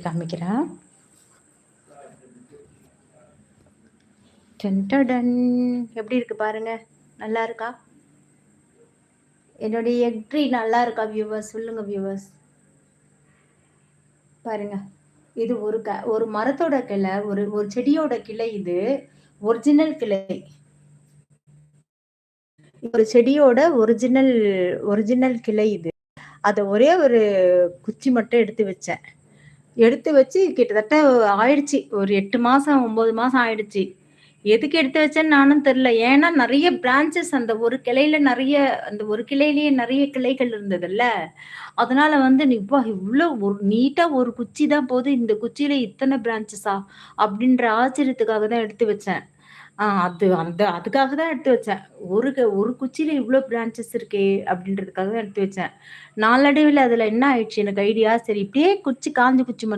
காமிக்கிறேன். டன்டடன். எப்படி இருக்கு பாருங்க. நல்லா இருக்கா? என்னுடைய எக் ட்ரீ நல்லா இருக்கா வியூவர்ஸ்? சொல்லுங்க வியூவர்ஸ். பாருங்க. இது ஒரு மரத்தோட கிளை, ஒரு செடியோட கிளை இது. ஒரிஜினல் கிளை. ஒரு செடியோட ஒரிஜினல் கிளை இது. அத ஒரே ஒரு குச்சி மட்டும் எடுத்து வச்சேன். எடுத்து வச்சு கிட்டத்தட்ட ஆயிடுச்சு. ஒரு 8 மாசம், 9 மாசம் ஆயிடுச்சு. எதுக்கு எடுத்து வச்சேன்னு நானும் தெரியல. ஏன்னா நெறைய பிரான்ச்சஸ் அந்த ஒரு கிளையில அந்த ஒரு கிளையிலேயே நெறைய கிளைகள் இருந்ததுல்ல. அதனால வந்து "அப்பா இவ்ளோ ஒரு நீட்டா ஒரு குச்சி தான் போது. இந்த குச்சியில இத்தன பிரான்ச்சஸா?" அப்படின்ற ஆச்சரியத்துக்காக தான் எடுத்து வச்சேன். அதுக்காக தான் எடுத்து வச்சேன். ஒரு குச்சியில இவ்ளோ பிரான்ச்சஸ் இருக்கே! அப்படின்றதுக்காக தான் எடுத்து வச்சேன். நாளடைவில அதுல என்ன ஆயிடுச்சு எனக்கு ஐடியா, சரி இப்படியே குச்சி காஞ்ச குச்சி மட்டும்